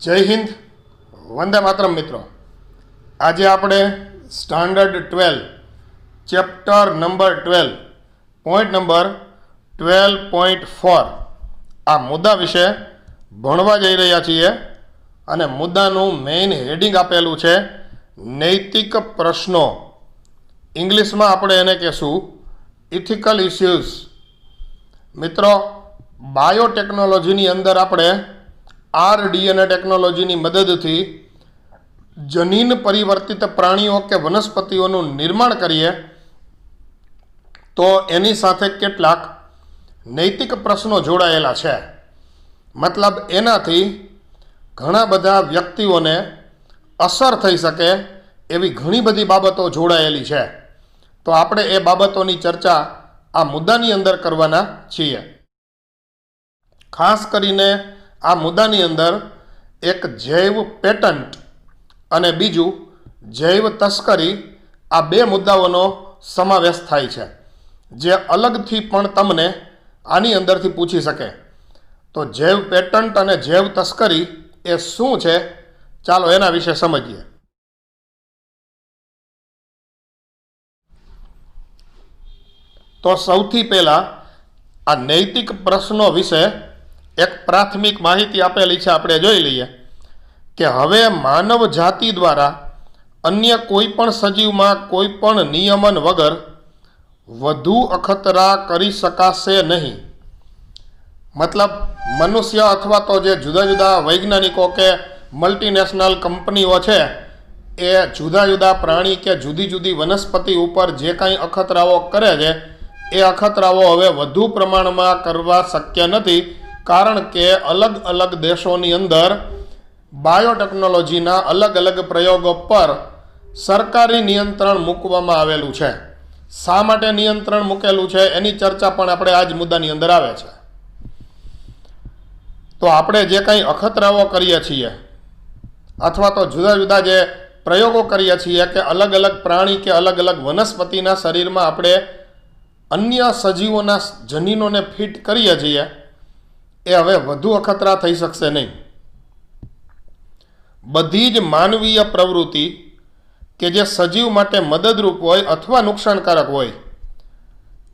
જય હિન્દ, વંદે માતરમ મિત્રો. આજે આપણે standard 12 chapter number 12 point number 12.4 આ મુદ્દા વિશે ભણવા જઈ રહ્યા છીએ. અને મુદ્દાનું મેઇન હેડિંગ આપેલું છે નૈતિક પ્રશ્નો. ઇંગ્લિશમાં આપણે એને કહેશું ઇથિકલ ઇસ્યુઝ. મિત્રો, બાયોટેકનોલોજીની અંદર આપણે આરડીએનએ ટેકનોલોજીની મદદથી જનીન પરિવર્તિત પ્રાણીઓ કે વનસ્પતિઓનું નિર્માણ કરીએ તો એની સાથે કેટલાક નૈતિક પ્રશ્નો જોડાયેલા છે. મતલબ એનાથી ઘણા બધા વ્યક્તિઓને અસર થઈ શકે એવી ઘણી બધી બાબતો જોડાયેલી છે. તો આપણે એ બાબતોની ચર્ચા આ મુદ્દાની અંદર કરવાના છીએ. ખાસ કરીને આ મુદ્દાની અંદર એક જૈવ પેટન્ટ અને બીજું જૈવ તસ્કરી, આ બે મુદ્દાઓનો સમાવેશ થાય છે, જે અલગથી પણ તમને આની અંદરથી પૂછી શકે. તો જૈવ પેટન્ટ અને જૈવ તસ્કરી એ શું છે, ચાલો એના વિશે સમજીએ. તો સૌથી પહેલાં આ નૈતિક પ્રશ્નો વિશે એક પ્રાથમિક માહિતી આપેલી છે, આપણે જોઈ લઈએ કે હવે માનવ જાતિ દ્વારા અન્ય કોઈ પણ સજીવમાં કોઈ પણ નિયમન વગર વધુ અખતરા કરી શકાશે નહીં. મતલબ મનુષ્ય અથવા તો જે જુદા જુદા વૈજ્ઞાનિકો કે મલ્ટીનેશનલ કંપનીઓ છે એ જુદા જુદા પ્રાણી કે જુદી જુદી વનસ્પતિ ઉપર જે કાંઈ અખતરાઓ કરે છે એ અખતરાઓ હવે વધુ પ્રમાણમાં કરવા શક્ય નથી, કારણ કે અલગ અલગ દેશોની અંદર બાયોટેકનોલોજીના અલગ અલગ પ્રયોગો પર સરકારી નિયંત્રણ મૂકવામાં આવેલું છે. શા માટે નિયંત્રણ મૂકેલું છે એની ચર્ચા પણ આપણે આ જ મુદ્દાની અંદર આવે છે. તો આપણે જે કંઈ અખતરાઓ કરીએ છીએ અથવા તો જુદા જુદા જે પ્રયોગો કરીએ છીએ કે અલગ અલગ પ્રાણી કે અલગ અલગ વનસ્પતિના શરીરમાં આપણે અન્ય સજીવોના જનીનોને ફિટ કરીએ છીએ, એ હવે વધુ અખતરા થઈ શકશે નહીં. બધી જ માનવીય પ્રવૃત્તિ કે જે સજીવ માટે મદદરૂપ હોય અથવા નુકસાનકારક હોય,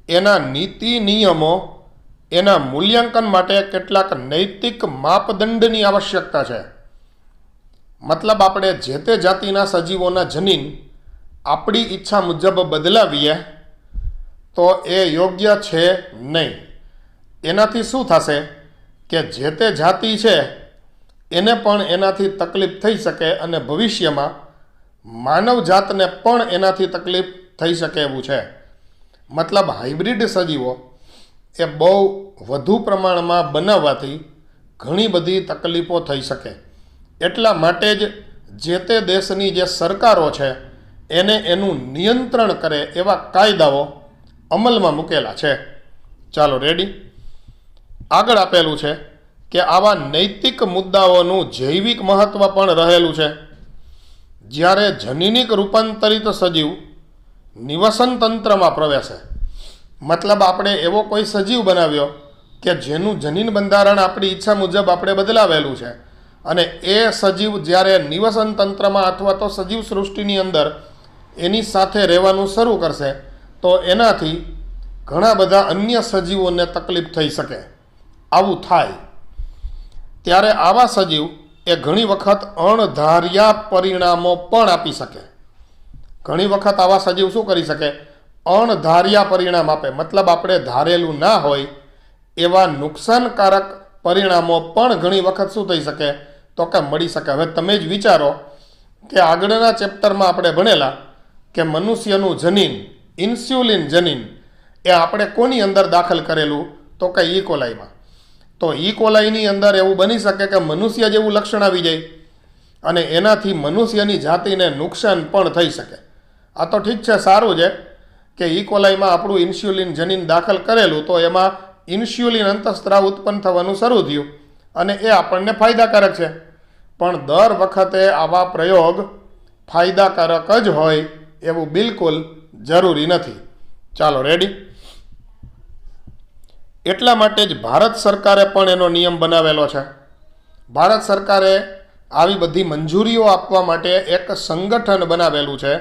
એના નીતિ નિયમો, એના મૂલ્યાંકન માટે કેટલાક નૈતિક માપદંડની આવશ્યકતા છે. મતલબ આપણે જે તે જાતિના સજીવોના જનીન આપણી ઈચ્છા મુજબ બદલાવીએ તો એ યોગ્ય છે નહીં. એનાથી શું થશે કે જે તે જાતિ છે એને પણ એનાથી તકલીફ થઈ શકે અને ભવિષ્યમાં માનવ જાતને પણ એનાથી તકલીફ થઈ શકે એવું છે. મતલબ હાઇબ્રિડ સજીવો એ બહુ વધુ પ્રમાણમાં બનાવવાથી ઘણી બધી તકલીફો થઈ શકે. એટલા માટે જ જે તે દેશની જે સરકારો છે એને એનું નિયંત્રણ કરે એવા કાયદાઓ અમલમાં મૂકેલા છે. ચાલો રેડી. આગળ આપેલું છે કે આવા નૈતિક મુદ્દાઓનું જૈવિક મહત્ત્વ પણ રહેલું છે. જ્યારે જનીનિક રૂપાંતરિત સજીવ નિવસન તંત્રમાં પ્રવેશે, મતલબ આપણે એવો કોઈ સજીવ બનાવ્યો કે જેનું જનીન બંધારણ આપણી ઈચ્છા મુજબ આપણે બદલાવેલું છે, અને એ સજીવ જ્યારે નિવસન તંત્રમાં અથવા તો સજીવ સૃષ્ટિની અંદર એની સાથે રહેવાનું શરૂ કરશે તો એનાથી ઘણા બધા અન્ય સજીવોને તકલીફ થઈ શકે. આવું થાય ત્યારે આવા સજીવ એ ઘણી વખત અણધાર્યા પરિણામો પણ આપી શકે. ઘણી વખત આવા સજીવ શું કરી શકે? અણધાર્યા પરિણામ આપે. મતલબ આપણે ધારેલું ના હોય એવા નુકસાનકારક પરિણામો પણ ઘણી વખત શું થઈ શકે? તો કે મળી શકે. હવે તમે જ વિચારો કે આગળના ચેપ્ટરમાં આપણે ભણેલા કે મનુષ્યનું જનીન, ઇન્સ્યુલિન જનીન, એ આપણે કોની અંદર દાખલ કરેલું? તો કે ઇકોલાઈમાં. તો ઇકોલાઈની અંદર એવું બની શકે કે મનુષ્ય જેવું લક્ષણ આવી જાય અને એનાથી મનુષ્યની જાતિને નુકસાન પણ થઈ શકે. આ તો ઠીક છે, સારું છે કે ઇકોલાઈમાં આપણું ઇન્સ્યુલિન જનીન દાખલ કરેલું, તો એમાં ઇન્સ્યુલિન અંતઃસ્ત્રાવ ઉત્પન્ન થવાનું શરૂ થયું અને એ આપણને ફાયદાકારક છે. પણ દર વખતે આવા પ્રયોગ ફાયદાકારક જ હોય એવું બિલકુલ જરૂરી નથી. ચાલો રેડી. એટલા માટે જ ભારત સરકારે પણ એનો નિયમ બનાવેલો છે. ભારત સરકારે આવી બધી મંજૂરીઓ આપવા માટે એક સંગઠન બનાવેલું છે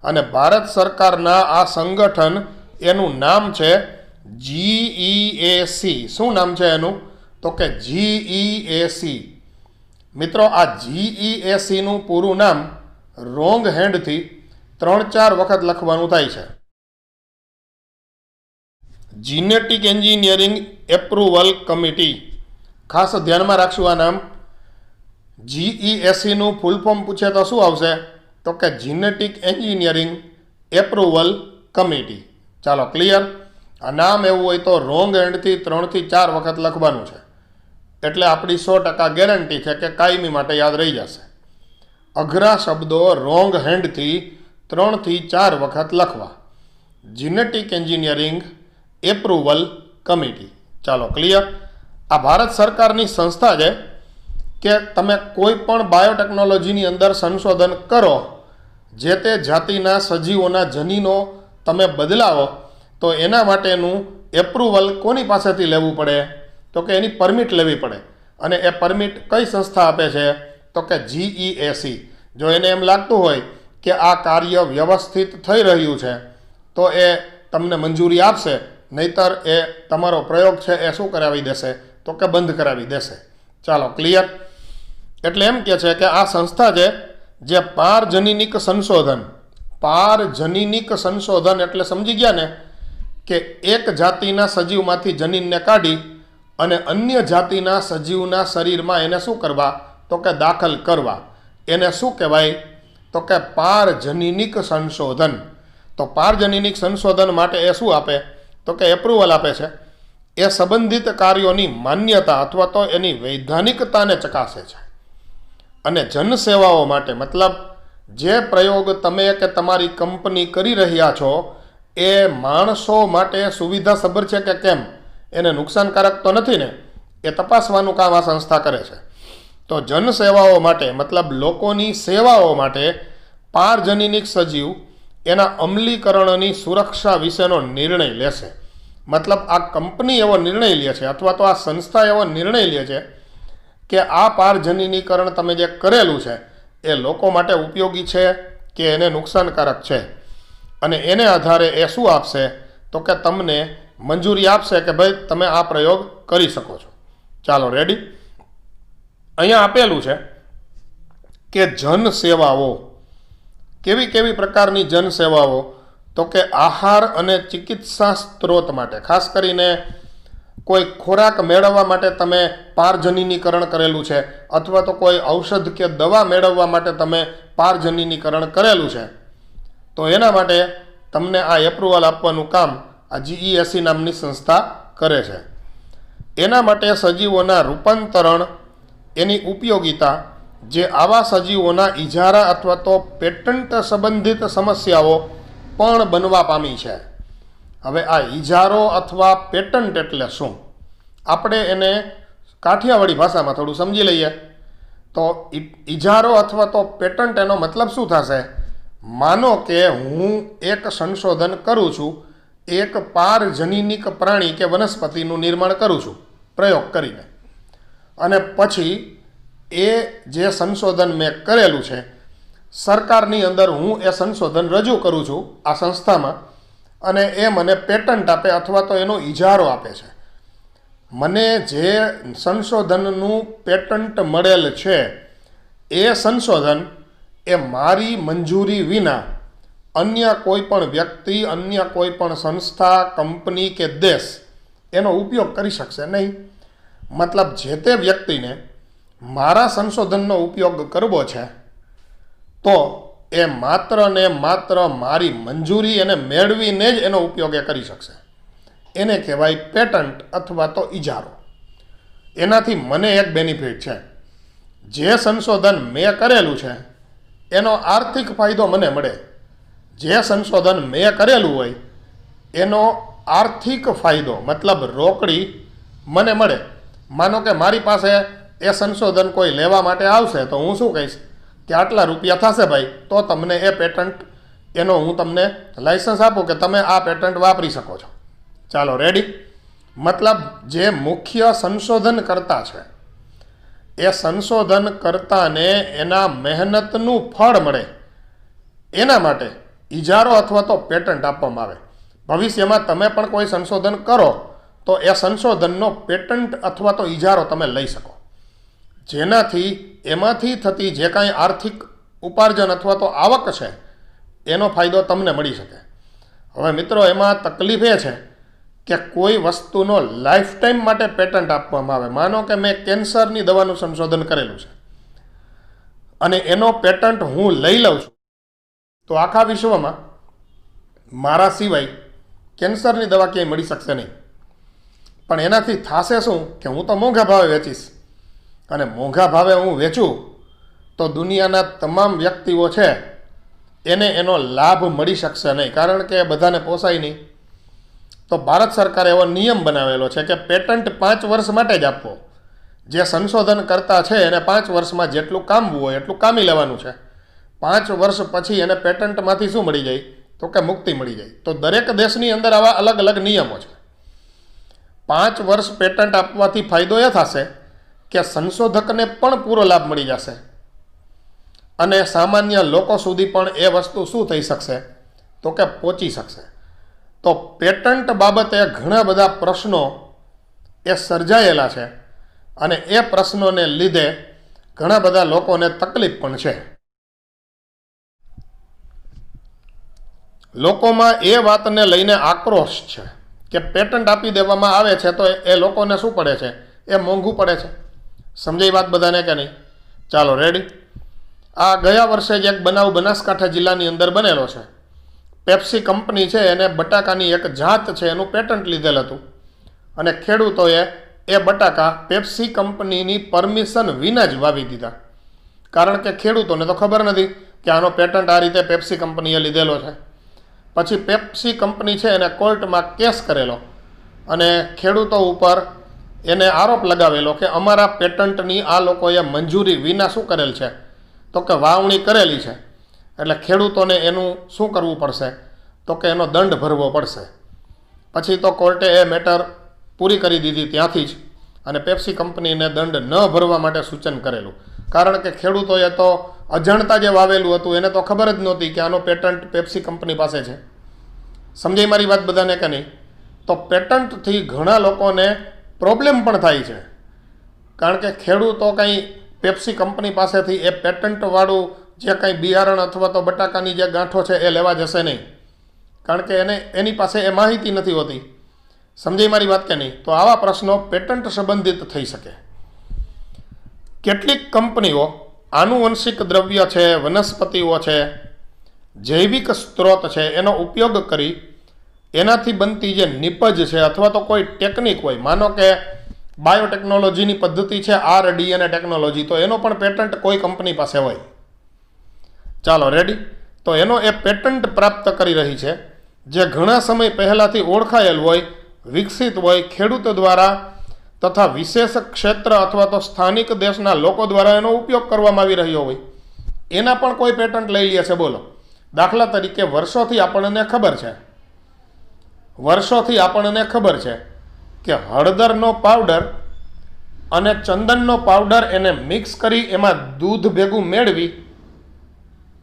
અને ભારત સરકારના આ સંગઠન એનું નામ છે GEAC. શું નામ છે એનું? તો કે GEAC. મિત્રો, આ GEACનું પૂરું નામ રોંગ હેન્ડથી 3-4 વખત લખવાનું થાય છે. Genetic engineering approval committee. ખાસ ધ્યાનમાં રાખશું આ નામ. GEACનું ફૂલ ફોર્મ પૂછે તો શું આવશે? તો કે જીનેટિક એન્જિનિયરિંગ એપ્રુવલ કમિટી. ચાલો, ક્લિયર? આ નામ એવું હોય તો રોંગ હેન્ડથી 3-4 વખત લખવાનું છે, એટલે આપણી 100% ગેરંટી છે કે કાયમી માટે યાદ રહી જશે. અઘરા શબ્દો રોંગ હેન્ડથી 3-4 વખત લખવા. Genetic engineering approval committee. ચાલો, ક્લિયર? આ ભારત સરકારની સંસ્થા છે કે તમે કોઈ પણ બાયોટેકનોલોજીની અંદર સંશોધન કરો, જે તે જાતિના સજીવોના જનીનો તમે બદલાવો તો એના માટેનું એપ્રુવલ કોની પાસેથી લેવું પડે? તો કે એની પરમિટ લેવી પડે. અને એ પરમિટ કઈ સંસ્થા આપે છે? તો કે GEAC. જો એને એમ લાગતું હોય કે આ કાર્ય વ્યવસ્થિત થઈ રહ્યું છે તો એ તમને મંજૂરી આપશે, નહીતર એ તમારો પ્રયોગ છે એ શું કરાવી દેશે? તો કે બંધ કરાવી દેશે. ચાલો, ક્લિયર? એટલે એમ કે છે કે આ સંસ્થા છે જે પારજનીનિક સંશોધન એટલે સમજી ગયા ને કે એક જાતિના સજીવમાંથી જનીનને કાઢી અને અન્ય જાતિના સજીવના શરીરમાં એને શું કરવા? તો કે દાખલ કરવા. એને શું કહેવાય? તો કે પારજનીનિક સંશોધન. તો પારજનીનિક સંશોધન માટે એ શું આપે? તો કે એપ્રુવલ આપે છે. એ સંબંધિત કાર્યોની માન્યતા અથવા તો એની વૈધાનિકતાને ચકાસે છે. અને જનસેવાઓ માટે, મતલબ જે પ્રયોગ તમે કે તમારી કંપની કરી રહ્યા છો એ માણસો માટે સુવિધાસભર છે કે કેમ, એને નુકસાનકારક તો નથી ને, એ તપાસવાનું કામ આ સંસ્થા કરે છે. તો જનસેવાઓ માટે, મતલબ લોકોની સેવાઓ માટે પારજનીનિક સજીવ એના અમલીકરણની સુરક્ષા વિશેનો નિર્ણય લેશે. મતલબ આ કંપની એવો નિર્ણય લે છે અથવા તો આ સંસ્થા એવો નિર્ણય લે છે કે આ પારજનીનીકરણ તમે જે કરેલું છે એ લોકો માટે ઉપયોગી છે કે એને નુકસાનકારક છે, અને એને આધારે એ શું આપશે? તો કે તમને મંજૂરી આપશે કે ભાઈ તમે આ પ્રયોગ કરી શકો છો. ચાલો, રેડી? અહીંયા આપેલું છે કે જનસેવાઓ. કેવી કેવી પ્રકારની જનસેવાઓ? તો કે આહાર અને ચિકિત્સા સ્ત્રોત માટે, ખાસ કરીને કોઈ ખોરાક મેળવવા માટે તમે પારજનીનીકરણ કરેલું છે, અથવા તો કોઈ ઔષધ કે દવા મેળવવા માટે તમે પારજનીનીકરણ કરેલું છે, તો એના માટે તમને આ એપ્રુવલ આપવાનું કામ આ GEAC નામની સંસ્થા કરે છે. એના માટે સજીવોના રૂપાંતરણ, એની ઉપયોગિતા, જે આવા સજીવોના ઇજારા અથવા તો પેટન્ટ સંબંધિત સમસ્યાઓ પણ બનવા પામી છે. હવે આ ઇજારો અથવા પેટન્ટ એટલે શું? આપણે એને કાઠિયાવાડી ભાષામાં થોડું સમજી લઈએ. તો ઇજારો અથવા તો પેટન્ટ એનો મતલબ શું થશે? માનો કે હું એક સંશોધન કરું છું, એક પારજનીનિક પ્રાણી કે વનસ્પતિનું નિર્માણ કરું છું પ્રયોગ કરીને, અને પછી એ જે સંશોધન મેં કરેલું છે સરકારની અંદર હું એ સંશોધન રજૂ કરું છું આ સંસ્થામાં, અને એ મને પેટન્ટ આપે અથવા તો એનો ઇજારો આપે છે. મને જે સંશોધનનું પેટન્ટ મળેલ છે એ સંશોધન એ મારી મંજૂરી વિના અન્ય કોઈ પણ વ્યક્તિ, અન્ય કોઈ પણ સંસ્થા, કંપની કે દેશ એનો ઉપયોગ કરી શકશે નહીં. મતલબ જે તે વ્યક્તિને મારા સંશોધનનો ઉપયોગ કરવો છે તો એ માત્ર ને માત્ર મારી મંજૂરી એને મેળવીને જ એનો ઉપયોગ એ કરી શકશે. એને કહેવાય પેટન્ટ અથવા તો ઇજારો. એનાથી મને એક બેનિફિટ છે, જે સંશોધન મેં કરેલું છે એનો આર્થિક ફાયદો મને મળે. જે સંશોધન મેં કરેલું હોય એનો આર્થિક ફાયદો મતલબ રોકડી મને મળે. માનો કે મારી પાસે એ સંશોધન કોઈ લેવા માટે આવશે તો હું શું કહીશ કે આટલા રૂપિયા થશે ભાઈ, તો તમને એ પેટન્ટ એનો હું તમને લાઇસન્સ આપું કે તમે આ પેટન્ટ વાપરી શકો છો. ચાલો, રેડી? મતલબ જે મુખ્ય સંશોધનકર્તા છે એ સંશોધનકર્તાને એના મહેનતનું ફળ મળે એના માટે ઇજારો અથવા તો પેટન્ટ આપવામાં આવે. ભવિષ્યમાં તમે પણ કોઈ સંશોધન કરો તો એ સંશોધનનો પેટન્ટ અથવા તો ઇજારો તમે લઈ શકો, જેનાથી એમાંથી થતી જે કાંઈ આર્થિક ઉપાર્જન અથવા તો આવક છે એનો ફાયદો તમને મળી શકે. હવે મિત્રો, એમાં તકલીફ એ છે કે કોઈ વસ્તુનો લાઈફ ટાઈમ માટે પેટન્ટ આપવામાં આવે. માનો કે મેં કેન્સરની દવાનું સંશોધન કરેલું છે અને એનો પેટન્ટ હું લઈ લઉં છું, તો આખા વિશ્વમાં મારા સિવાય કેન્સરની દવા ક્યાંય મળી શકશે નહીં. પણ એનાથી થશે શું કે હું તો મોંઘા ભાવે વેચીશ, અને મોંઘા ભાવે હું વેચું તો દુનિયાના તમામ વ્યક્તિઓ છે એને એનો લાભ મળી શકશે નહીં, કારણ કે બધાને પોસાય નહીં. તો ભારત સરકારે એવો નિયમ બનાવેલો છે કે પેટન્ટ 5 વર્ષ માટે જ આપવો. જે સંશોધન કરતા છે એને 5 વર્ષમાં જેટલું કામવું હોય એટલું કામી લેવાનું છે. 5 વર્ષ પછી એને પેટન્ટમાંથી શું મળી જાય? તો કે મુક્તિ મળી જાય. તો દરેક દેશની અંદર આવા અલગ અલગ નિયમો છે. 5 વર્ષ પેટન્ટ આપવાથી ફાયદો એ થશે કે સંશોધકને પણ પૂરો લાભ મળી જશે અને સામાન્ય લોકો સુધી પણ એ વસ્તુ શું થઈ શકશે? તો કે પહોંચી શકશે. તો પેટન્ટ બાબતે ઘણા બધા પ્રશ્નો એ સર્જાયેલા છે અને એ પ્રશ્નોને લીધે ઘણા બધા લોકોને તકલીફ પણ છે. લોકોમાં એ વાતને લઈને આક્રોશ છે કે પેટન્ટ આપી દેવામાં આવે છે તો એ લોકોને શું પડે છે? એ મોંઘું પડે છે. સમજાઈ વાત બધાને કે નહીં? ચાલો રેડી. આ ગયા વર્ષે જ એક બનાવ બનાસકાંઠા જિલ્લાની અંદર બનેલો છે. પેપ્સી કંપની છે એને બટાકાની એક જાત છે એનું પેટન્ટ લીધેલ હતું અને ખેડૂતોએ એ બટાકા પેપ્સી કંપનીની પરમિશન વિના જ વાવી દીધા, કારણ કે ખેડૂતોને તો ખબર નથી કે આનો પેટન્ટ આ રીતે પેપ્સી કંપનીએ લીધેલો છે. પછી પેપ્સી કંપની છે એને કોર્ટમાં કેસ કરેલો અને ખેડૂતો ઉપર એને આરોપ લગાવેલો કે અમારા પેટન્ટની આ લોકોએ મંજૂરી વિના શું કરેલ છે? તો કે વાવણી કરેલી છે. એટલે ખેડૂતોને એનું શું કરવું પડશે? તો કે એનો દંડ ભરવો પડશે. પછી તો કોર્ટે એ મેટર પૂરી કરી દીધી ત્યાંથી જ અને પેપ્સી કંપનીને દંડ ન ભરવા માટે સૂચન કરેલું, કારણ કે ખેડૂતોએ તો અજાણતા જે વાવેલું હતું એને તો ખબર જ નહોતી કે આનો પેટન્ટ પેપ્સી કંપની પાસે છે. સમજાય મારી વાત બધાને કે નહીં? તો પેટન્ટથી ઘણા લોકોને પ્રોબ્લેમ પણ થાય છે, કારણ કે ખેડૂતો કંઈ પેપ્સી કંપની પાસેથી એ પેટન્ટવાળું જે કંઈ બિયારણ અથવા તો બટાકાની જે ગાંઠો છે એ લેવા જશે નહીં, કારણ કે એની પાસે એ માહિતી નથી હોતી. સમજાય મારી વાત કે નહીં? તો આવા પ્રશ્નો પેટન્ટ સંબંધિત થઈ શકે. કેટલીક કંપનીઓ આનુવંશિક દ્રવ્ય છે, વનસ્પતિઓ છે, જૈવિક સ્ત્રોત છે એનો ઉપયોગ કરી એનાથી બનતી જે નિપજ છે અથવા તો કોઈ ટેકનિક હોય, માનો કે બાયોટેકનોલોજીની પદ્ધતિ છે RDNA ટેકનોલોજી, તો એનો પણ પેટન્ટ કોઈ કંપની પાસે હોય. ચાલો રેડી. તો એનો એ પેટન્ટ પ્રાપ્ત કરી રહી છે જે ઘણા સમય પહેલાંથી ઓળખાયેલ હોય, વિકસિત હોય, ખેડૂતો દ્વારા તથા વિશેષ ક્ષેત્ર અથવા તો સ્થાનિક દેશના લોકો દ્વારા એનો ઉપયોગ કરવામાં આવી રહ્યો હોય, એના પણ કોઈ પેટન્ટ લઈ લે છે. બોલો, દાખલા તરીકે વર્ષોથી આપણને ખબર છે કે હળદરનો પાવડર અને ચંદનનો પાવડર એને મિક્સ કરી એમાં દૂધ ભેગું મેળવી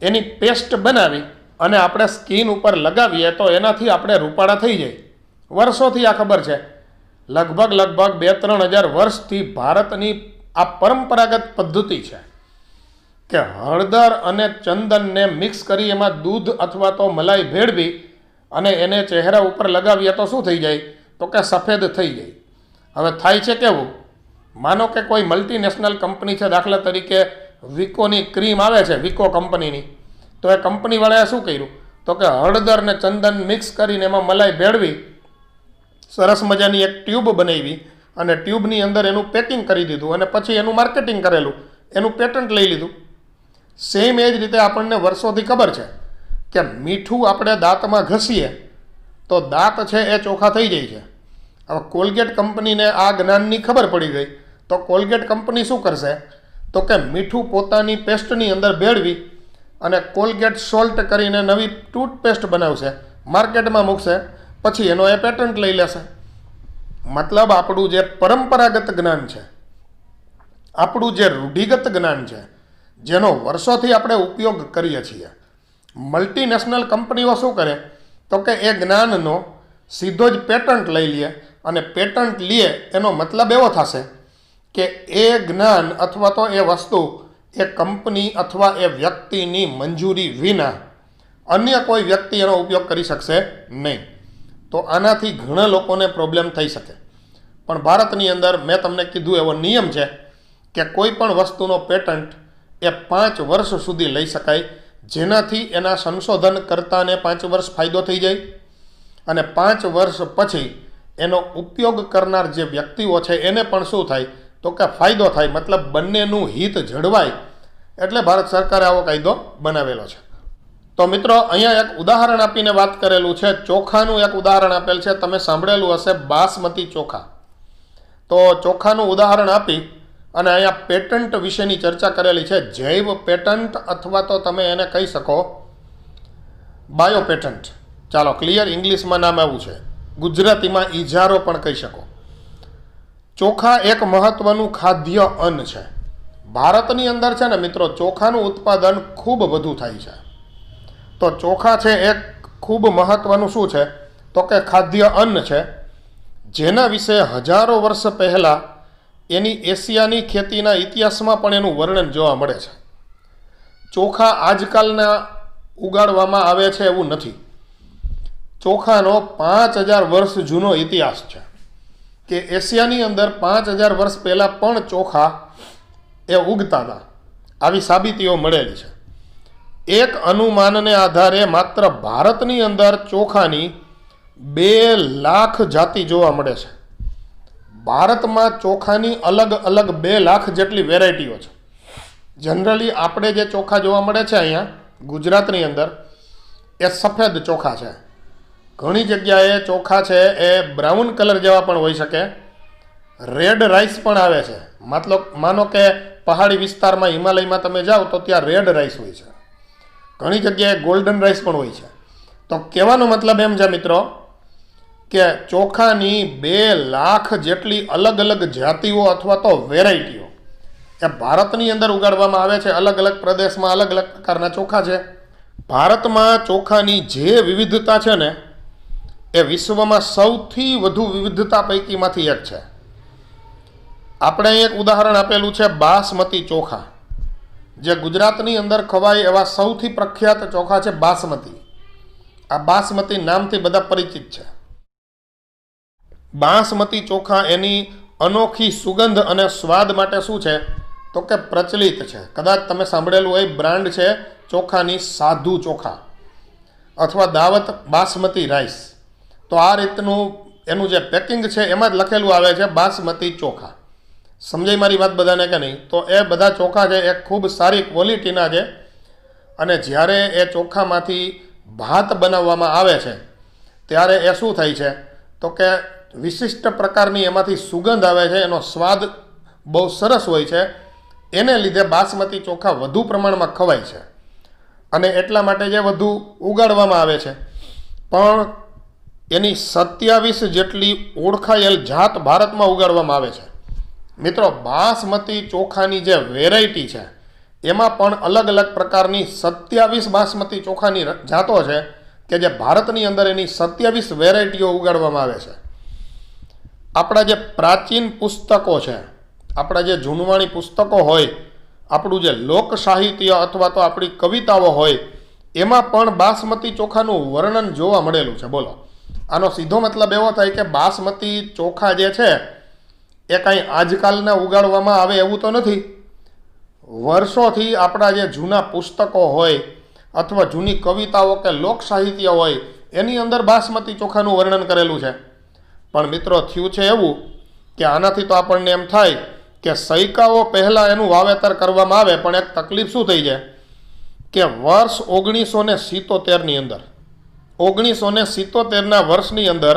એની પેસ્ટ બનાવી અને આપણે સ્કિન ઉપર લગાવીએ તો એનાથી આપણે રૂપાળા થઈ જાય. વર્ષોથી આ ખબર છે. લગભગ 2-3 હજાર વર્ષથી ભારતની આ પરંપરાગત પદ્ધતિ છે કે હળદર અને ચંદનને મિક્સ કરી એમાં દૂધ અથવા તો મલાઈ ભેળવી અને એને ચહેરા ઉપર લગાવીએ તો શું થઈ જાય? તો કે સફેદ થઈ જાય. હવે થાય છે કેવું? માનો કે કોઈ મલ્ટીનેશનલ કંપની છે, દાખલા તરીકે વિકોની ક્રીમ આવે છે, વિકો કંપનીની, તો એ કંપનીવાળાએ શું કર્યું? તો કે હળદર ને ચંદન મિક્સ કરીને એમાં મલાઈ ભેળવી સરસ મજાની એક ટ્યુબ બનાવી અને ટ્યુબની અંદર એનું પેકિંગ કરી દીધું અને પછી એનું માર્કેટિંગ કરેલું, એનું પેટન્ટ લઈ લીધું. સેમ એ જ રીતે આપણને વર્ષોથી ખબર છે કે મીઠું આપણે દાંતમાં ઘસીએ તો દાંત છે એ ચોખ્ખા થઈ જાય છે. હવે કોલગેટ કંપનીને આ જ્ઞાનની ખબર પડી ગઈ તો કોલગેટ કંપની શું કરશે? તો કે મીઠું પોતાની પેસ્ટની અંદર ભેળવી અને કોલગેટ સોલ્ટ કરીને નવી ટૂથપેસ્ટ બનાવશે, માર્કેટમાં મૂકશે, પછી એનો એ પેટન્ટ લઈ લેશે. મતલબ આપણું જે પરંપરાગત જ્ઞાન છે, આપણું જે રૂઢિગત જ્ઞાન છે, જેનો વર્ષોથી આપણે ઉપયોગ કરીએ છીએ, મલ્ટીનેશનલ કંપનીઓ શું કરે તો કે એ જ્ઞાનનો સીધો જ પેટન્ટ લઈ લે, અને પેટન્ટ લે એનો મતલબ એવો થશે કે એ જ્ઞાન અથવા તો એ વસ્તુ એ કંપની અથવા એ વ્યક્તિની મંજૂરી વિના અન્ય કોઈ વ્યક્તિ એનો ઉપયોગ કરી શકશે નહીં. તો આનાથી ઘણા લોકોને પ્રોબ્લેમ થઈ શકે. પણ ભારતની અંદર મેં તમને કીધું એવો નિયમ છે કે કોઈ પણ વસ્તુનો પેટન્ટ એ 5 વર્ષ સુધી લઈ શકાય, જેનાથી એના સંશોધનકર્તાને 5 વર્ષ ફાયદો થઈ જાય, અને 5 વર્ષ પછી એનો ઉપયોગ કરનાર જે વ્યક્તિઓ છે એને પણ શું થાય તો કે ફાયદો થાય. મતલબ બંનેનું હિત જળવાય, એટલે ભારત સરકારે આવો કાયદો બનાવેલો છે. તો મિત્રો, અહીંયા એક ઉદાહરણ આપીને વાત કરેલું છે. ચોખાનું એક ઉદાહરણ આપેલ છે, તમે સાંભળેલું હશે, બાસમતી ચોખા. તો ચોખાનું ઉદાહરણ આપી અને અહીંયા પેટન્ટ વિશેની ચર્ચા કરેલી છે. જૈવ પેટન્ટ અથવા તો તમે એને કહી શકો બાયો પેટન્ટ. ચાલો, ક્લિયર, ઇંગ્લિશમાં નામ આવું છે, ગુજરાતીમાં ઇજારો પણ કહી શકો. ચોખા એક મહત્વનું ખાદ્ય અન્ન છે. ભારતની અંદર છે ને મિત્રો, ચોખાનું ઉત્પાદન ખૂબ વધુ થાય છે. તો ચોખા છે એક ખૂબ મહત્વનું શું છે તો કે ખાદ્ય અન્ન છે, જેના વિશે હજારો વર્ષ પહેલાં એની એશિયાની ખેતીના ઇતિહાસમાં પણ એનું વર્ણન જોવા મળે છે. ચોખા આજકાલના ઉગાડવામાં આવે છે એવું નથી. ચોખાનો 5000 વર્ષ જૂનો ઇતિહાસ છે, કે એશિયાની અંદર 5000 વર્ષ પહેલાં પણ ચોખા એ ઉગતા હતા. આવી સાબિતીઓ મળેલી છે. એક અનુમાનને આધારે માત્ર ભારતની અંદર ચોખાની 2 લાખ જાતિ જોવા મળે છે. ભારતમાં ચોખાની અલગ અલગ 2 લાખ જેટલી વેરાયટીઓ છે. જનરલી આપણે જે ચોખા જોવા મળે છે અહીંયા ગુજરાતની અંદર એ સફેદ ચોખા છે. ઘણી જગ્યાએ ચોખા છે એ બ્રાઉન કલર જેવા પણ હોઈ શકે. રેડ રાઈસ પણ આવે છે. મતલબ માનો કે પહાડી વિસ્તારમાં હિમાલયમાં તમે જાઓ તો ત્યાં રેડ રાઈસ હોય છે. ઘણી જગ્યાએ ગોલ્ડન રાઈસ પણ હોય છે. તો કહેવાનો મતલબ એમ છે મિત્રો કે ચોખાની 2 લાખ જેટલી અલગ અલગ જાતિઓ અથવા તો વેરાયટીઓ એ ભારતની અંદર ઉગાડવામાં આવે છે. અલગ અલગ પ્રદેશમાં અલગ અલગ પ્રકારના ચોખા છે. ભારતમાં ચોખાની જે વિવિધતા છે ને એ વિશ્વમાં સૌથી વધુ વિવિધતા પૈકીમાંથી એક છે. આપણે અહીં એક ઉદાહરણ આપેલું છે બાસમતી ચોખા, જે ગુજરાતની અંદર ખવાય એવા સૌથી પ્રખ્યાત ચોખા છે બાસમતી. આ બાસમતી નામથી બધા પરિચિત છે. બાસમતી ચોખા એની અનોખી સુગંધ અને સ્વાદ માટે શું છે તો કે પ્રચલિત છે. કદાચ તમે સાંભળેલું હોય, બ્રાન્ડ છે ચોખાની સાધુ ચોખા અથવા દાવત બાસમતી રાઈસ. તો આ રીતનું એનું જે પેકિંગ છે એમાં જ લખેલું આવે છે બાસમતી ચોખા. સમજાય મારી વાત બધાને કે નહીં? તો એ બધા ચોખા છે એ ખૂબ સારી ક્વોલિટીના છે, અને જ્યારે એ ચોખામાંથી ભાત બનાવવામાં આવે છે ત્યારે એ શું થાય છે તો કે વિશિષ્ટ પ્રકારની એમાંથી સુગંધ આવે છે. એનો સ્વાદ બહુ સરસ હોય છે. એને લીધે બાસમતી ચોખા વધુ પ્રમાણમાં ખવાય છે, અને એટલા માટે જે વધુ ઉગાડવામાં આવે છે. પણ એની 27 જેટલી ઓળખાયેલ જાત ભારતમાં ઉગાડવામાં આવે છે. મિત્રો, બાસમતી ચોખાની જે વેરાયટી છે એમાં પણ અલગ અલગ પ્રકારની 27 બાસમતી ચોખાની જાતો છે કે જે ભારતની અંદર એની 27 વેરાયટીઓ ઉગાડવામાં આવે છે. આપણા જે પ્રાચીન પુસ્તકો છે, આપણા જે જૂનવાણી પુસ્તકો હોય, આપણું જે લોક સાહિત્ય અથવા તો આપણી કવિતાઓ હોય, એમાં પણ બાસમતી ચોખાનું વર્ણન જોવા મળેલું છે. બોલો, આનો સીધો મતલબ એવો થાય કે બાસમતી ચોખા જે છે એ કાંઈ આજકાલના ઉગાડવામાં આવે એવું તો નથી. વર્ષોથી આપણા જે જૂના પુસ્તકો હોય અથવા જૂની કવિતાઓ કે લોક સાહિત્ય હોય એની અંદર બાસમતી ચોખાનું વર્ણન કરેલું છે. પણ મિત્રો, થયું છે એવું કે આનાથી તો આપણને એમ થાય કે સૈકાઓ પહેલાં એનું વાવેતર કરવામાં આવે, પણ એક તકલીફ શું થઈ જાય કે વર્ષ 1977ની અંદર 1977ના વર્ષની અંદર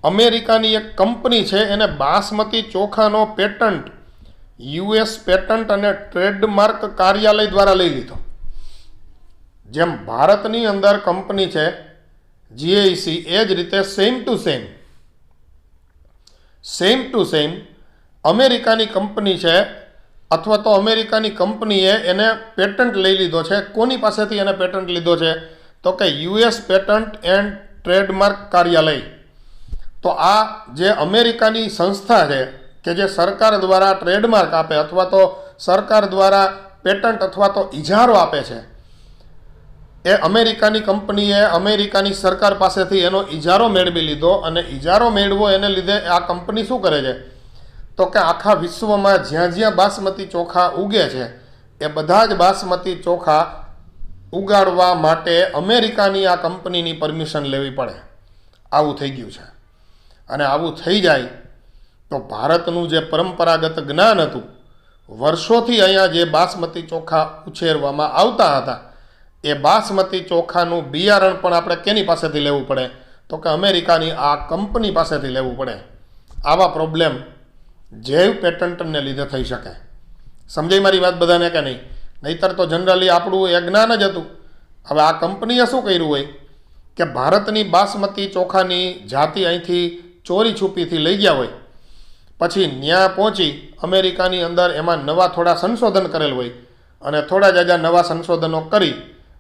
અમેરિકાની એક કંપની છે એને બાસમતી ચોખાનો પેટન્ટ US પેટન્ટ અને ટ્રેડમાર્ક કાર્યાલય દ્વારા લઈ લીધો. જેમ ભારતની અંદર કંપની છે GIC, એ જ રીતે સેમ ટુ સેમ અમેરિકાની કંપની છે અથવા તો અમેરિકાની કંપનીએ એને પેટન્ટ લઈ લીધો છે. કોની પાસેથી એને પેટન્ટ લીધો છે? તો કે યુએસ પેટન્ટ એન્ડ ટ્રેડમાર્ક કાર્યાલય. તો આ જે અમેરિકાની સંસ્થા છે કે જે સરકાર દ્વારા ટ્રેડમાર્ક આપે અથવા તો સરકાર દ્વારા પેટન્ટ અથવા તો ઇજારો આપે છે, એ અમેરિકાની કંપનીએ અમેરિકાની સરકાર પાસેથી એનો ઇજારો મેળવી લીધો. અને ઇજારો મેળવો એને લીધે આ કંપની શું કરે છે? તો કે આખા વિશ્વમાં જ્યાં જ્યાં બાસમતી ચોખા ઉગે છે એ બધા જ બાસમતી ચોખા ઉગાડવા માટે અમેરિકાની આ કંપનીની પરમિશન લેવી પડે. આવું થઈ ગયું છે. અને આવું થઈ જાય તો ભારતનું જે પરંપરાગત જ્ઞાન હતું, વર્ષોથી અહીંયા જે બાસમતી ચોખા ઉછેરવામાં આવતા હતા, એ બાસમતી ચોખાનું બિયારણ પણ આપણે કેની પાસેથી લેવું પડે? તો કે અમેરિકાની આ કંપની પાસેથી લેવું પડે. આવા પ્રોબ્લેમ જૈવ પેટન્ટને લીધે થઈ શકે. સમજાય મારી વાત બધાને કે નહીં? નહીતર તો જનરલી આપણું એ જ્ઞાન જ હતું. હવે આ કંપનીએ શું કર્યું હોય કે ભારતની બાસમતી ચોખાની જાતિ અહીંથી ચોરી છુપીથી લઈ ગયા હોય, પછી ન્યા પહોંચી અમેરિકાની અંદર એમાં નવા થોડા સંશોધન કરેલ હોય અને થોડા જાજા નવા સંશોધનો કરી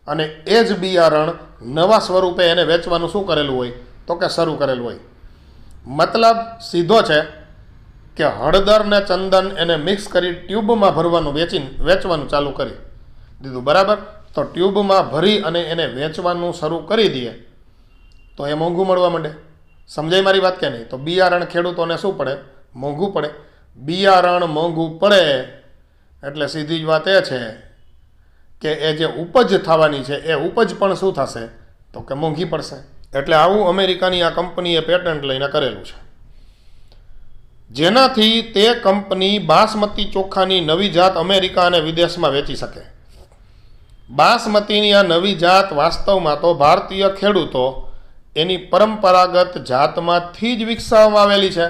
અને એ જ બિયારણ નવા સ્વરૂપે એને વેચવાનું શું કરેલું હોય? તો કે શરૂ કરેલું હોય. મતલબ સીધો છે કે હળદર ને ચંદન એને મિક્સ કરી ટ્યુબમાં ભરવાનું વેચવાનું ચાલુ કરી દીધું. બરાબર? તો ટ્યુબમાં ભરી અને એને વેચવાનું શરૂ કરી દઈએ તો એ મોંઘું મળવા માંડે. સમજાય મારી વાત કે નહીં? તો બિયારણ ખેડૂતોને શું પડે? મોંઘું પડે. બિયારણ મોંઘું પડે એટલે સીધી જ વાત એ છે કે એ જે ઉપજ થવાની છે એ ઉપજ પણ શું થશે? તો કે મોંઘી પડશે. એટલે આવું અમેરિકાની આ કંપનીએ પેટન્ટ લઈને કરેલું છે, જેનાથી તે કંપની બાસમતી ચોખાની નવી જાત અમેરિકા અને વિદેશમાં વેચી શકે. બાસમતીની આ નવી જાત વાસ્તવમાં તો ભારતીય ખેડૂતો એની પરંપરાગત જાતમાંથી જ વિકસાવવામાં આવેલી છે.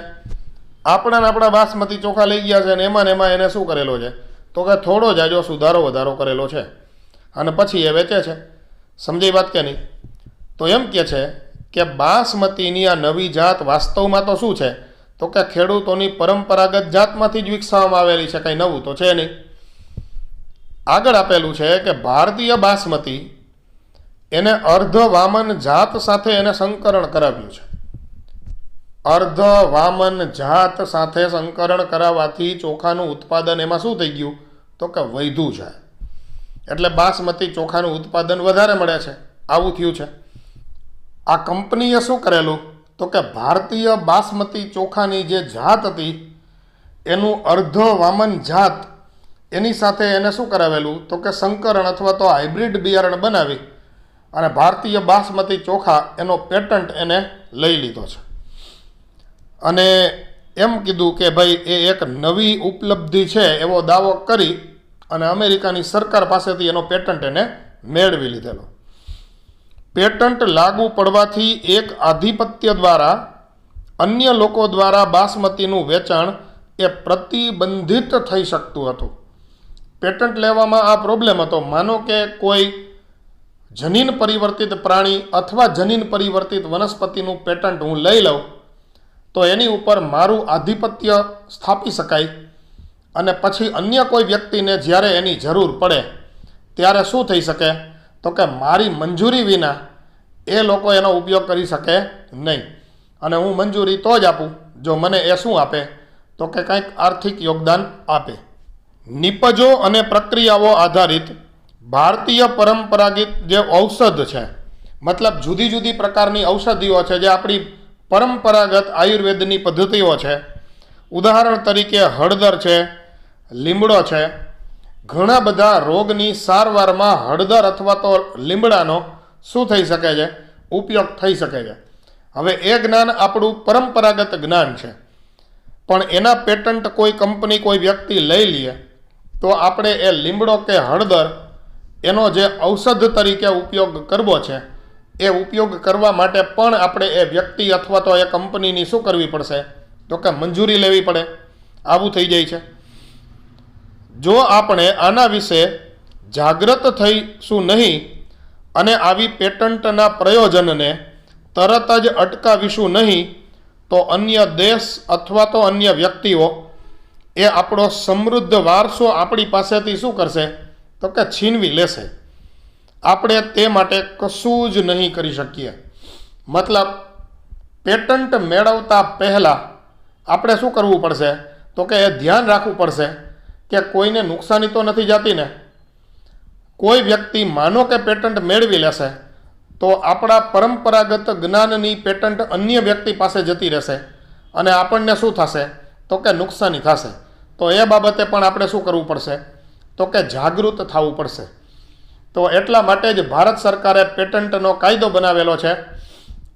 આપણા બાસમતી ચોખા લઈ ગયા છે અને એમાં એને શું કરેલો છે? તો કે થોડો જાજો સુધારો વધારો કરેલો છે અને પછી એ વેચે છે. સમજાઈ વાત કે નહીં? તો એમ કહે છે કે બાસમતીની આ નવી જાત વાસ્તવમાં તો શું છે? તો કે ખેડૂતોની પરંપરાગત જાતમાંથી જ વિકસાવવામાં આવેલી છે, કંઈ નવું તો છે નહીં. આગળ આપેલું છે કે ભારતીય બાસમતી એને અર્ધ વામન જાત સાથે એને સંકરણ કરાવ્યું છે. અર્ધ વામન જાત સાથે સંકરણ કરાવવાથી ચોખાનું ઉત્પાદન એમાં શું થઈ ગયું? તો કે વધ્યું છે. એટલે બાસમતી ચોખાનું ઉત્પાદન વધારે મળે છે. આવું થયું છે. આ કંપનીએ શું કરેલું? તો કે ભારતીય બાસમતી ચોખાની જે જાત હતી એનું અર્ધ વામન જાત એની સાથે એને શું કરાવેલું? તો કે સંકરણ અથવા તો હાઇબ્રિડ બિયારણ બનાવી અને ભારતીય બાસમતી ચોખા એનો પેટન્ટ એને લઈ લીધો છે. અને એમ કીધું કે ભાઈ એ એક નવી ઉપલબ્ધિ છે એવો દાવો કરી અને અમેરિકાની સરકાર પાસેથી એનો પેટન્ટ એને મેળવી લીધેલો. પેટન્ટ લાગુ પડવાથી એક આધિપત્ય દ્વારા અન્ય લોકો દ્વારા બાસમતીનું વેચાણ એ પ્રતિબંધિત થઈ શકતું હતું. પેટન્ટ લેવામાં આ પ્રોબ્લેમ હતો. માનો કે કોઈ જનીન પરિવર્તિત પ્રાણી અથવા જનીન પરિવર્તિત વનસ્પતિનું પેટન્ટ હું લઈ લઉં તો એની ઉપર મારું આધિપત્ય સ્થાપી શકાય અને પછી અન્ય કોઈ વ્યક્તિને જ્યારે એની જરૂર પડે ત્યારે શું થઈ શકે? તો કે મારી મંજૂરી વિના એ લોકો એનો ઉપયોગ કરી શકે નહીં. અને હું મંજૂરી તો જ આપું જો મને એ શું આપે? તો કે કંઈક આર્થિક યોગદાન આપે. નિપજો અને પ્રક્રિયાઓ આધારિત ભારતીય પરંપરાગત જે ઔષધ છે, મતલબ જુદી જુદી પ્રકારની ઔષધિઓ છે જે આપણી પરંપરાગત આયુર્વેદની પદ્ધતિઓ છે. ઉદાહરણ તરીકે હળદર છે, લીમડો છે. ઘણા બધા રોગની સારવારમાં હળદર અથવા તો લીમડાનો શું થઈ શકે છે? ઉપયોગ થઈ શકે છે. હવે એ જ્ઞાન આપણું પરંપરાગત જ્ઞાન છે, પણ એના પેટન્ટ કોઈ કંપની કોઈ વ્યક્તિ લઈ લે તો આપણે એ લીમડો કે હળદર એનો જે ઔષધ તરીકે ઉપયોગ કરવો છે એ ઉપયોગ કરવા માટે પણ આપણે એ વ્યક્તિ અથવા તો એ કંપનીની શું કરવી પડશે? તો કે મંજૂરી લેવી પડે. આવું થઈ જાય છે. જો આપણે આના વિશે જાગૃત થઈશું નહીં અને આવી પેટન્ટના પ્રયોજનને તરત જ અટકાવીશું નહીં તો અન્ય દેશ અથવા તો અન્ય વ્યક્તિઓ એ આપણો સમૃદ્ધ વારસો આપણી પાસેથી શું કરશે તો કે છીનવી લેશે. આપણે તે માટે કશું જ નહીં કરી શકીએ. મતલબ પેટન્ટ મેળવતા પહેલાં આપણે શું કરવું પડશે તો કે એ ધ્યાન રાખવું પડશે કે કોઈને નુકસાની તો નથી જતી ને. કોઈ વ્યક્તિ માનો કે પેટન્ટ મેળવી લેશે તો આપણા પરંપરાગત જ્ઞાનની પેટન્ટ અન્ય વ્યક્તિ પાસે જતી રહેશે અને આપણને શું થશે તો કે નુકસાની થશે. તો એ બાબતે પણ આપણે શું કરવું પડશે તો કે જાગૃત થવું પડશે. તો એટલા માટે જ ભારત સરકારે પેટન્ટનો કાયદો બનાવેલો છે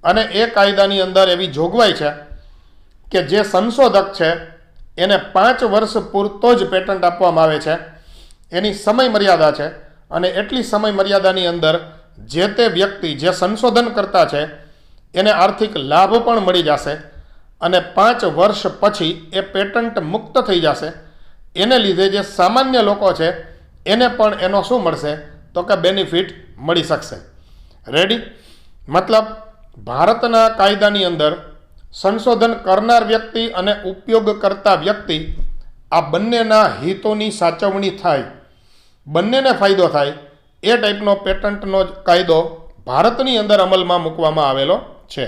અને એ કાયદાની અંદર એવી જોગવાઈ છે કે જે સંશોધક છે એને 5 વર્ષ પૂરતો જ પેટન્ટ આપવામાં આવે છે. એની સમય મર્યાદા છે અને એટલી સમય મર્યાદાની અંદર જે તે વ્યક્તિ જે સંશોધન કરતા છે એને આર્થિક લાભ પણ મળી જશે અને 5 વર્ષ પછી એ પેટન્ટ મુક્ત થઈ જશે. એને લીધે જે સામાન્ય લોકો છે એને પણ એનો શું મળશે તો કે બેનિફિટ મળી શકશે. રેડી? મતલબ ભારતના કાયદાની અંદર સંશોધન કરનાર વ્યક્તિ અને ઉપયોગ કરતા વ્યક્તિ આ બંનેના હિતોની સાચવણી થાય, બંનેને ફાયદો થાય એ ટાઈપનો પેટન્ટનો કાયદો ભારતની અંદર અમલમાં મૂકવામાં આવેલો છે.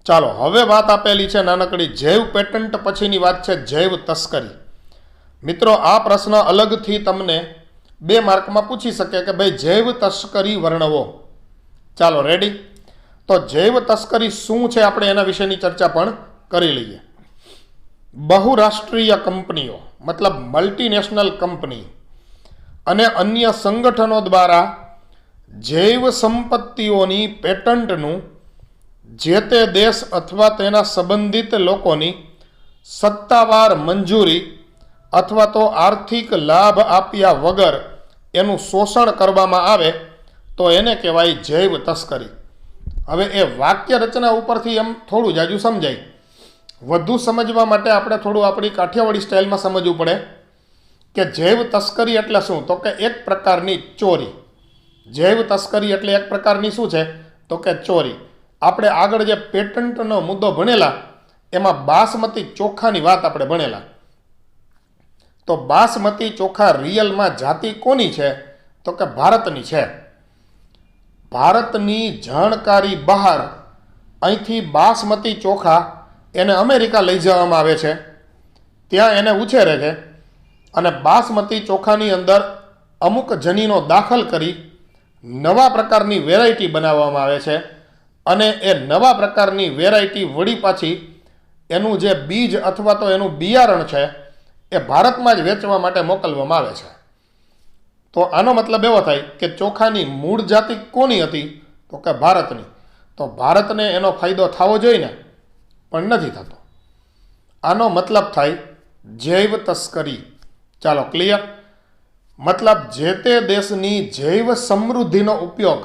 ચાલો હવે વાત આપેલી છે નાનકડી જૈવ પેટન્ટ પછીની વાત છે જૈવ તસ્કરી. મિત્રો આ પ્રશ્ન અલગથી તમને 2 માર્કમાં પૂછી શકે કે ભાઈ જૈવ તસ્કરી વર્ણવો. ચાલો રેડી? તો જૈવ તસ્કરી શું છે આપણે એના વિશેની ચર્ચા પણ કરી લઈએ. બહુરાષ્ટ્રીય કંપનીઓ મતલબ મલ્ટીનેશનલ કંપની અને અન્ય સંગઠનો દ્વારા જૈવ સંપત્તિઓની પેટન્ટનું જે તે દેશ અથવા તેના સંબંધિત લોકોની સત્તાવાર મંજૂરી અથવા તો આર્થિક લાભ આપ્યા વગર એનું શોષણ કરવામાં આવે તો એને કહેવાય જૈવ તસ્કરી. હવે એ વાક્ય રચના ઉપરથી એમ થોડું જાજુ સમજાય. વધુ સમજવા માટે આપણે થોડું આપણી કાઠિયાવાડી સ્ટાઇલમાં સમજવું પડે કે જૈવ તસ્કરી એટલે શું તો કે એક પ્રકારની ચોરી. જૈવ તસ્કરી એટલે એક પ્રકારની શું છે તો કે ચોરી. આપણે આગળ જે પેટન્ટનો મુદ્દો ભણેલા એમાં બાસમતી ચોખાની વાત આપણે ભણેલા. તો બાસમતી ચોખા રિયલમાં જાતિ કોની છે તો કે ભારતની છે. ભારતની જાણકારી બહાર અહીંથી બાસમતી ચોખા એને અમેરિકા લઈ જવામાં આવે છે, ત્યાં એને ઉછેરે છે અને બાસમતી ચોખાની અંદર અમુક જનીનો દાખલ કરી નવા પ્રકારની વેરાયટી બનાવવામાં આવે છે અને એ નવા પ્રકારની વેરાયટી વળી પાછી એનું જે બીજ અથવા તો એનું બિયારણ છે એ ભારતમાં જ વેચવા માટે મોકલવામાં આવે છે. તો આનો મતલબ એવો થાય કે ચોખાની મૂળ જાતિ કોની હતી તો કે ભારતની. તો ભારતને એનો ફાયદો થવો જોઈએ ને, પણ નથી થતો. આનો મતલબ થાય જૈવ તસ્કરી. ચાલો ક્લિયર? મતલબ જે તે દેશની જૈવ સમૃદ્ધિનો ઉપયોગ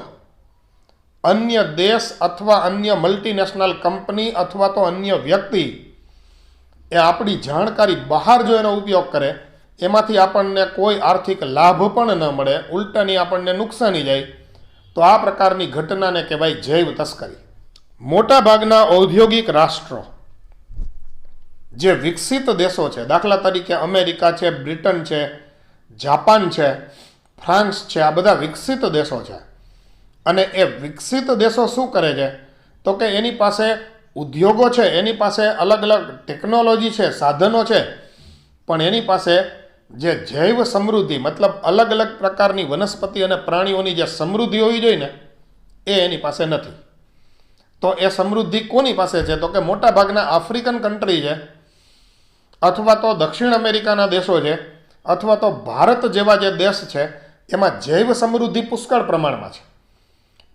અન્ય દેશ અથવા અન્ય મલ્ટીનેશનલ કંપની અથવા તો અન્ય વ્યક્તિ એ આપણી જાણકારી બહાર જો એનો ઉપયોગ કરે એમાંથી આપણને કોઈ આર્થિક લાભ પણ ન મળે, ઉલટાની આપણને નુકસાની જાય, તો આ પ્રકારની ઘટનાને કહેવાય જૈવ તસ્કરી. મોટાભાગના ઔદ્યોગિક રાષ્ટ્રો જે વિકસિત દેશો છે, દાખલા તરીકે અમેરિકા છે, બ્રિટન છે, જાપાન છે, ફ્રાન્સ છે, આ બધા વિકસિત દેશો છે. અને એ વિકસિત દેશો શું કરે છે તો કે એની પાસે ઉદ્યોગો છે, એની પાસે અલગ અલગ ટેકનોલોજી છે, સાધનો છે, પણ એની પાસે જે જૈવ સમૃદ્ધિ મતલબ અલગ અલગ પ્રકારની વનસ્પતિ અને પ્રાણીઓની જે સમૃદ્ધિ હોવી જોઈએ ને એ એની પાસે નથી. તો એ સમૃદ્ધિ કોની પાસે છે તો કે મોટાભાગના આફ્રિકન કન્ટ્રી છે અથવા તો દક્ષિણ અમેરિકાના દેશો છે અથવા તો ભારત જેવા જે દેશ છે એમાં જૈવ સમૃદ્ધિ પુષ્કળ પ્રમાણમાં છે.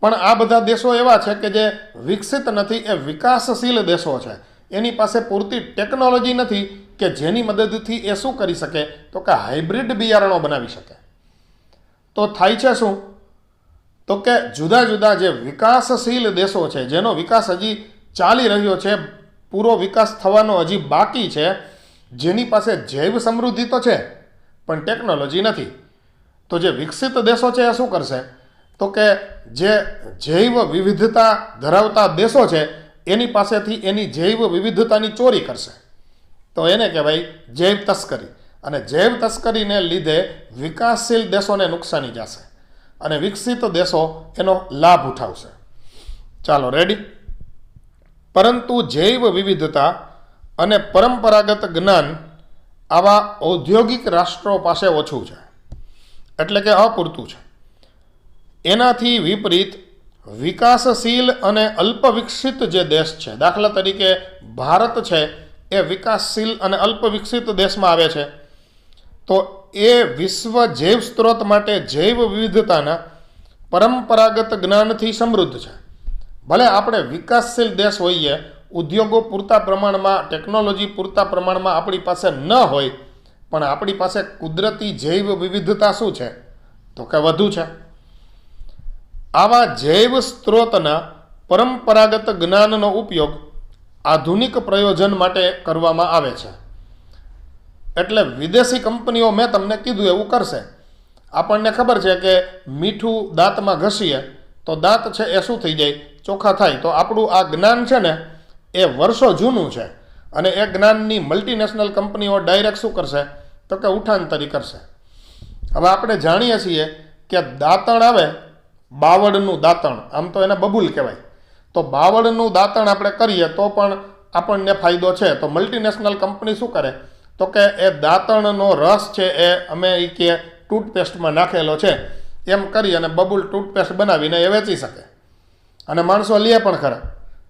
પણ આ બધા દેશો એવા છે કે જે વિકસિત નથી, એ વિકાસશીલ દેશો છે. એની પાસે પૂરતી ટેકનોલોજી નથી કે જેની મદદથી એ શું કરી શકે તો કે હાઇબ્રિડ બિયારણો બનાવી શકે. તો થાય છે શું તો કે જુદા જુદા જે વિકાસશીલ દેશો છે જેનો વિકાસ હજી ચાલી રહ્યો છે, પૂરો વિકાસ થવાનો હજી બાકી છે, જેની પાસે જૈવ સમૃદ્ધિ તો છે પણ ટેકનોલોજી નથી, તો જે વિકસિત દેશો છે એ શું કરશે તો કે જે જૈવ વિવિધતા ધરાવતા દેશો છે એની પાસેથી એની જૈવ વિવિધતાની ચોરી કરશે. તો તો એને કહેવાય જૈવ તસ્કરી. અને જૈવ તસ્કરીને લીધે વિકાસશીલ દેશોને નુકસાની જશે અને વિકસિત દેશો એનો લાભ ઉઠાવશે. ચાલો રેડી. પરંતુ જૈવ વિવિધતા અને પરંપરાગત જ્ઞાન આવા ઔદ્યોગિક રાષ્ટ્રો પાસે ઓછું છે, એટલે કે અપૂરતું છે. એનાથી વિપરીત વિકાસશીલ અને અલ્પ વિકસિત જે દેશ છે, દાખલા તરીકે ભારત છે, એ વિકાસશીલ અને અલ્પ વિકસિત દેશમાં આવે છે. તો એ વિશ્વ જૈવ સ્ત્રોત માટે જૈવ વિવિધતાના પરંપરાગત જ્ઞાનથી સમૃદ્ધ છે. ભલે આપણે વિકાસશીલ દેશ હોઈએ, ઉદ્યોગો પૂરતા પ્રમાણમાં, ટેકનોલોજી પૂરતા પ્રમાણમાં આપણી પાસે ન હોય, પણ આપણી પાસે કુદરતી જૈવ વિવિધતા શું છે? તો કે વધુ છે. આવા જૈવ સ્ત્રોતના પરંપરાગત જ્ઞાનનો ઉપયોગ આધુનિક પ્રયોજન માટે કરવામાં આવે છે. એટલે વિદેશી કંપનીઓ મેં તમને કીધું એવું કરશે. આપણને ખબર છે કે મીઠું દાંતમાં ઘસીએ તો દાંત છે એ શું થઈ જાય? ચોખ્ખા થાય. તો આપણું આ જ્ઞાન છે ને એ વર્ષો જૂનું છે અને એ જ્ઞાનની મલ્ટીનેશનલ કંપનીઓ ડાયરેક્ટ શું કરશે? તો કે ઉઠાંતરી કરશે. હવે આપણે જાણીએ છીએ કે દાંતણ આવે, બાવળનું દાંતણ, આમ તો એને બબૂલ કહેવાય. તો બાવળનું દાંતણ આપણે કરીએ તો પણ આપણને ફાયદો છે. તો મલ્ટીનેશનલ કંપની શું કરે? તો કે એ દાંતણનો રસ છે એ અમે એ કે ટૂથપેસ્ટમાં નાખેલો છે એમ કરી અને બબૂલ ટૂથપેસ્ટ બનાવીને એ વેચી શકે અને માણસો લે પણ ખરા.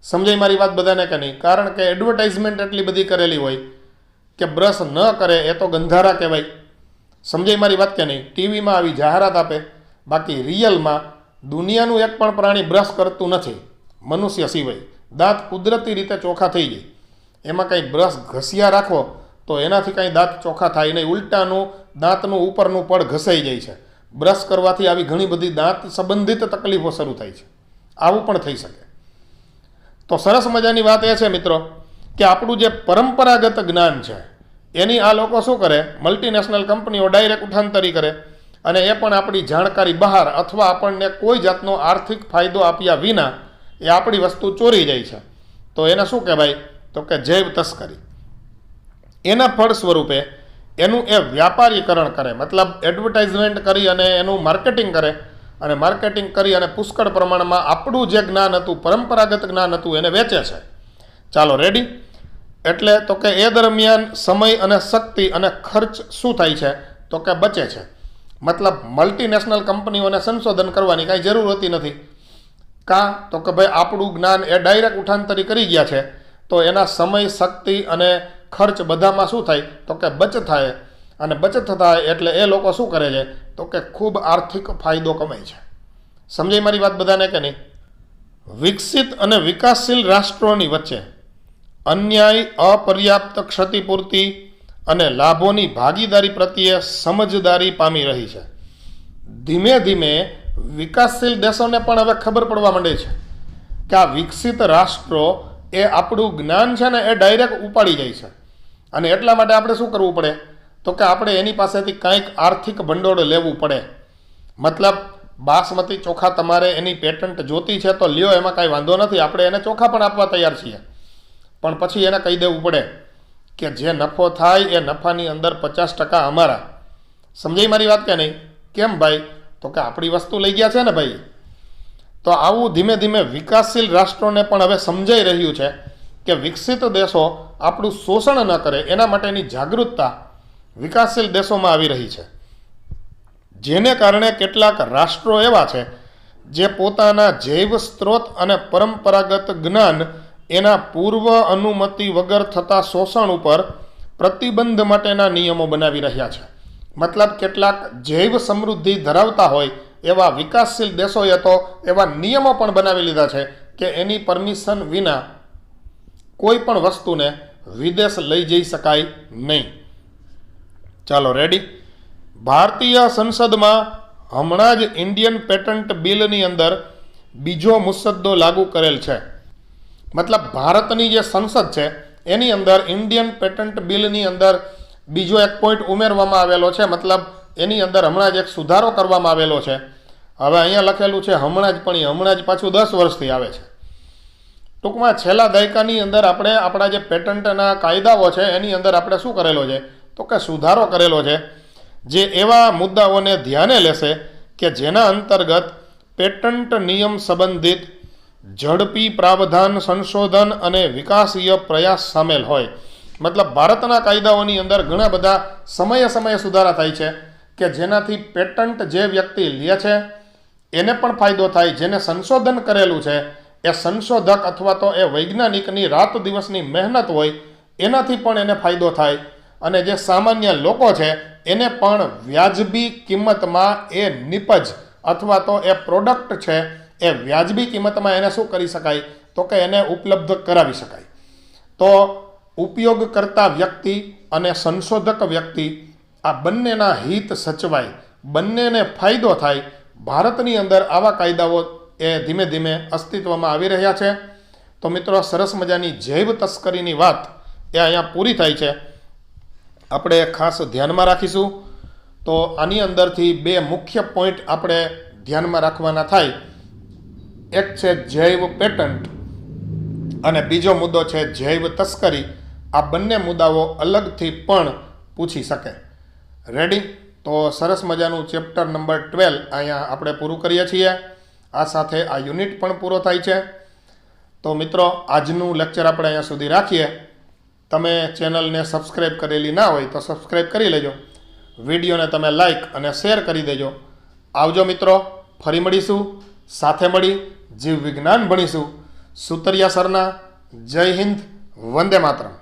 સમજાય મારી વાત બધાને કે નહીં? કારણ કે એડવર્ટાઇઝમેન્ટ એટલી બધી કરેલી હોય કે બ્રશ ન કરે એ તો ગંધારા કહેવાય. સમજાય મારી વાત કે નહીં? ટીવીમાં આવી જાહેરાત આપે. બાકી રિયલમાં દુનિયાનું એક પણ પ્રાણી બ્રશ કરતું નથી, મનુષ્ય સિવાય. દાંત કુદરતી રીતે ચોખ્ખા થઈ જાય. એમાં કંઈ બ્રશ ઘસ્યા રાખો તો એનાથી કાંઈ દાંત ચોખ્ખા થાય નહીં. ઉલટાનું દાંતનું ઉપરનું પડ ઘસાઈ જાય છે. બ્રશ કરવાથી આવી ઘણી બધી દાંત સંબંધિત તકલીફો શરૂ થાય છે. આવું પણ થઈ શકે. તો સરસ મજાની વાત એ છે મિત્રો કે આપણું જે પરંપરાગત જ્ઞાન છે એની આ લોકો શું કરે? મલ્ટીનેશનલ કંપનીઓ ડાયરેક્ટ ઉઠાંતરી કરે અને એ પણ આપણી જાણકારી બહાર અથવા આપણને કોઈ જાતનો આર્થિક ફાયદો આપ્યા વિના એ આપણી વસ્તુ ચોરી જાય છે. તો એને શું કહેવાય? તો કે જૈવ તસ્કરી. એના ફળ સ્વરૂપે એનું એ વ્યાપારીકરણ કરે, મતલબ એડવર્ટાઇઝમેન્ટ કરી અને એનું માર્કેટિંગ કરે અને માર્કેટિંગ કરી અને પુષ્કળ પ્રમાણમાં આપણું જે જ્ઞાન હતું, પરંપરાગત જ્ઞાન હતું, એને વેચે છે. ચાલો રેડી. એટલે તો કે એ દરમિયાન સમય અને શક્તિ અને ખર્ચ શું થાય છે? તો કે બચે છે. મતલબ મલ્ટીનેશનલ કંપનીઓને સંશોધન કરવાની કાંઈ જરૂર હોતી નથી. કાં તો કે ભાઈ આપણું જ્ઞાન એ ડાયરેક્ટ ઉઠાંતરી કરી ગયા છે, તો એના સમય, શક્તિ અને ખર્ચ બધામાં શું થાય? તો કે બચત થાય. અને બચત થાય એટલે એ લોકો શું કરે છે? તો કે ખૂબ આર્થિક ફાયદો કમાય છે. સમજાય મારી વાત બધાને કે નહીં? વિકસિત અને વિકાસશીલ રાષ્ટ્રોની વચ્ચે અન્યાય, અપર્યાપ્ત ક્ષતિપૂર્તિ અને લાભોની ભાગીદારી પ્રત્યે સમજદારી પામી રહી છે. ધીમે ધીમે વિકાસશીલ દેશોને પણ હવે ખબર પડવા માંડે છે કે આ વિકસિત રાષ્ટ્રો એ આપણું જ્ઞાન છે ને એ ડાયરેક્ટ ઉપાડી જાય છે. અને એટલા માટે આપણે શું કરવું પડે? તો કે આપણે એની પાસેથી કાંઈક આર્થિક ભંડોળ લેવું પડે. મતલબ બાસમતી ચોખા તમારે એની પેટન્ટ જોતી છે તો લ્યો, એમાં કાંઈ વાંધો નથી, આપણે એને ચોખા પણ આપવા તૈયાર છીએ. પણ પછી એને કહી દેવું પડે કે જે નફો થાય એ નફાની અંદર 50% અમારા. સમજાય મારી વાત કે નહીં? કેમ ભાઈ? તો કે આપણી વસ્તુ લઈ ગયા છે ને ભાઈ. તો આવું ધીમે ધીમે વિકાસશીલ રાષ્ટ્રોને પણ હવે સમજાઈ રહ્યું છે કે વિકસિત દેશો આપણું શોષણ ન કરે એના માટેની જાગૃતતા વિકાસશીલ દેશોમાં આવી રહી છે. જેને કારણે કેટલાક રાષ્ટ્રો એવા છે જે પોતાના જૈવ સ્ત્રોત અને પરંપરાગત જ્ઞાન એના પૂર્વ અનુમતિ વગર થતા શોષણ ઉપર પ્રતિબંધ માટેના નિયમો બનાવી રહ્યા છે. મતલબ કેટલાક જૈવ સમૃદ્ધિ ધરાવતા હોય એવા વિકાસશીલ દેશોએ તો એવા નિયમો પણ બનાવી લીધા છે કે એની પરમિશન વિના કોઈ પણ વસ્તુને વિદેશ લઈ જઈ શકાય નહીં. ચાલો રેડી. ભારતીય સંસદમાં હમણાં જ ઇન્ડિયન પેટન્ટ બિલની અંદર બીજો મુસદ્દો લાગુ કરેલ છે. મતલબ ભારતની જે સંસદ છે એની અંદર ઇન્ડિયન પેટન્ટ બિલની અંદર બીજો એક પોઈન્ટ ઉમેરવામાં આવેલો છે. મતલબ એની અંદર હમણાં જ એક સુધારો કરવામાં આવેલો છે. હવે અહીંયા લખેલું છે હમણાં જ, પણ એ હમણાં જ પાછું 10 વર્ષથી આવે છે. ટૂંકમાં છેલ્લા દાયકાની અંદર આપણે આપણા જે પેટન્ટના કાયદાઓ છે એની અંદર આપણે શું કરેલો છે તો કે સુધારો કરેલો છે, જે એવા મુદ્દાઓને ધ્યાને લેશે કે જેના અંતર્ગત પેટન્ટ નિયમ સંબંધિત ઝડપી પ્રાવધાન, સંશોધન અને વિકાસીય પ્રયાસ સામેલ હોય. મતલબ ભારતના કાયદાઓની અંદર ઘણા બધા સમયે સુધારા થાય છે કે જેનાથી પેટન્ટ જે વ્યક્તિ લે છે એને પણ ફાયદો થાય, જેને સંશોધન કરેલું છે એ સંશોધક અથવા તો એ વૈજ્ઞાનિકની રાત દિવસની મહેનત હોય એનાથી પણ એને ફાયદો થાય, અને જે સામાન્ય લોકો છે એને પણ વ્યાજબી કિંમતમાં એ નિપજ અથવા તો એ પ્રોડક્ટ છે એ વ્યાજબી કિંમતમાં એને શું કરી શકાય તો કે એને ઉપલબ્ધ કરાવી શકાય. તો ઉપયોગ કરતા વ્યક્તિ અને સંશોધક વ્યક્તિ આ બંનેના હિત સચવાય, બંનેને ફાયદો થાય. ભારતની અંદર આવા કાયદાઓ એ ધીમે ધીમે અસ્તિત્વમાં આવી રહ્યા છે. તો મિત્રો, સરસ મજાની જૈવ તસ્કરીની વાત એ અહીંયા પૂરી થાય છે. આપણે ખાસ ધ્યાનમાં રાખીશું. તો આની અંદરથી બે મુખ્ય પોઈન્ટ આપણે ધ્યાનમાં રાખવાના થાય. એક છે જૈવ પેટન્ટ અને બીજો મુદ્દો છે જૈવ તસ્કરી. આ બંને મુદ્દાઓ અલગથી પણ પૂછી શકે. રેડી? તો સરસ મજાનું ચેપ્ટર નંબર 12 અહીંયા આપણે પૂરું કરીએ છીએ. આ સાથે આ યુનિટ પણ પૂરો થાય છે. તો મિત્રો, આજનું લેક્ચર આપણે અહીંયા સુધી રાખીએ. તમે ચેનલને સબસ્ક્રાઈબ કરેલી ના હોય તો સબસ્ક્રાઈબ કરી લેજો. વિડીયોને તમે લાઈક અને શેર કરી દેજો. આવજો મિત્રો, ફરી મળીશું. સાથે મળી જીવ વિજ્ઞાન ભણીશું. સુતરિયા સરના. જય હિન્દ, વંદે માતરમ.